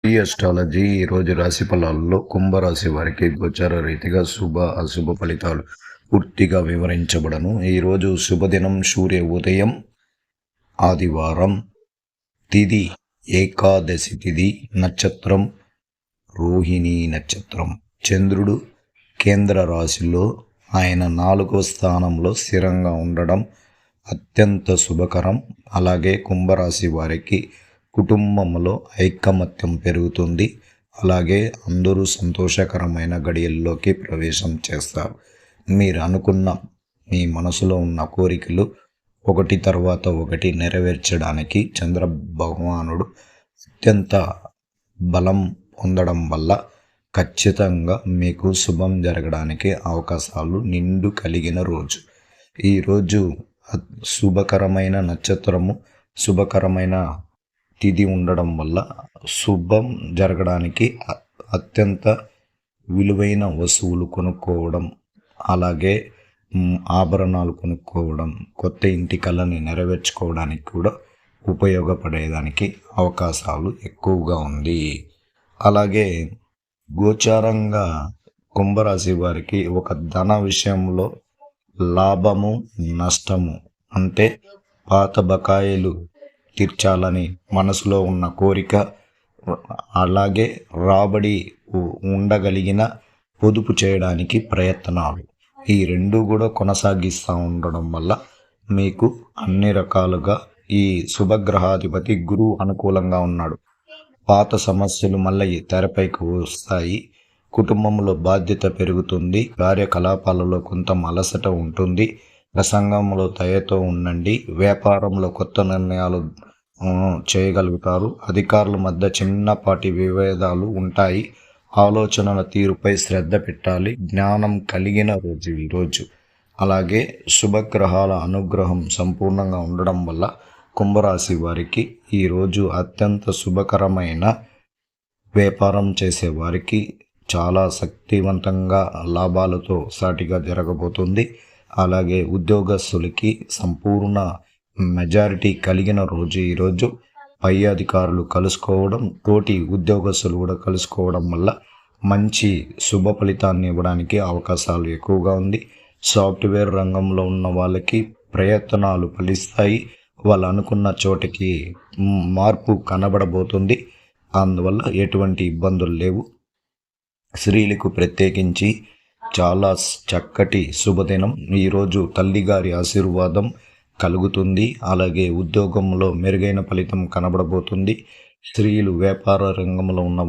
ఈ అస్ట్రాలజీ ఈరోజు రాశి ఫలాల్లో కుంభరాశి వారికి గోచార రీతిగా శుభ అశుభ ఫలితాలు పూర్తిగా వివరించబడను. ఈరోజు శుభదినం సూర్య ఉదయం, ఆదివారం, తిథి ఏకాదశి తిథి, నక్షత్రం రోహిణి నక్షత్రం. చంద్రుడు కేంద్ర రాశిలో ఆయన 4వ స్థానంలో స్థిరంగా ఉండడం అత్యంత శుభకరం. అలాగే కుంభరాశి వారికి కుటుంబంలో ఐకమత్యం పెరుగుతుంది. అలాగే అందరూ సంతోషకరమైన గడియల్లోకి ప్రవేశం చేస్తారు. మీరు అనుకున్న మీ మనసులో ఉన్న కోరికలు ఒకటి తర్వాత ఒకటి నెరవేర్చడానికి చంద్ర భగవానుడు అత్యంత బలం పొందడం వల్ల ఖచ్చితంగా మీకు శుభం జరగడానికి అవకాశాలు నిండు కలిగిన రోజు. ఈరోజు శుభకరమైన నక్షత్రము, శుభకరమైన తిథి ఉండడం వల్ల శుభం జరగడానికి అత్యంత విలువైన వస్తువులు కొనుక్కోవడం, అలాగే ఆభరణాలు కొనుక్కోవడం, కొత్త ఇంటి కళని నెరవేర్చుకోవడానికి కూడా ఉపయోగపడేదానికి అవకాశాలు ఎక్కువగా ఉంది. అలాగే గోచారంగా కుంభరాశి వారికి ఒక ధన విషయంలో లాభము, నష్టము అంటే పాత బకాయిలు తీర్చాలని మనసులో ఉన్న కోరిక, అలాగే రాబడి ఉండగలిగిన పొదుపు చేయడానికి ప్రయత్నాలు, ఈ రెండు కూడా కొనసాగిస్తూ ఉండడం వల్ల మీకు అన్ని రకాలుగా ఈ శుభగ్రహాధిపతి గురువు అనుకూలంగా ఉన్నాడు. పాత సమస్యలు మళ్ళీ తెరపైకి వస్తాయి. కుటుంబంలో బాధ్యత పెరుగుతుంది. కార్యకలాపాలలో కొంత అలసట ఉంటుంది. ప్రసంగంలో దయతో ఉండండి. వ్యాపారంలో కొత్త నిర్ణయాలు చేయగలుగుతారు. అధికారుల మధ్య చిన్నపాటి విభేదాలు ఉంటాయి. ఆలోచనల తీరుపై శ్రద్ధ పెట్టాలి. జ్ఞానం కలిగిన రోజు ఈరోజు. అలాగే శుభగ్రహాల అనుగ్రహం సంపూర్ణంగా ఉండడం వల్ల కుంభరాశి వారికి ఈరోజు అత్యంత శుభకరమైన వ్యాపారం చేసే వారికి చాలా శక్తివంతంగా లాభాలతో సాటిగా జరగబోతుంది. అలాగే ఉద్యోగస్తులకి సంపూర్ణ మెజారిటీ కలిగిన రోజు ఈరోజు. పై అధికారులు కలుసుకోవడం, తోటి ఉద్యోగస్తులు కూడా కలుసుకోవడం వల్ల మంచి శుభ ఫలితాన్ని ఇవ్వడానికి అవకాశాలు ఎక్కువగా ఉంది. సాఫ్ట్వేర్ రంగంలో ఉన్న వాళ్ళకి ప్రయత్నాలు ఫలిస్తాయి. వాళ్ళు అనుకున్న చోటికి మార్పు కనబడబోతుంది. అందువల్ల ఎటువంటి ఇబ్బందులు లేవు. స్త్రీలకు ప్రత్యేకించి చాలా చక్కటి శుభదినం. ఈరోజు తల్లిగారి ఆశీర్వాదం కలుగుతుంది. అలాగే ఉద్యోగంలో మెరుగైన ఫలితం కనబడబోతుంది. స్త్రీలు వ్యాపార రంగంలో ఉన్న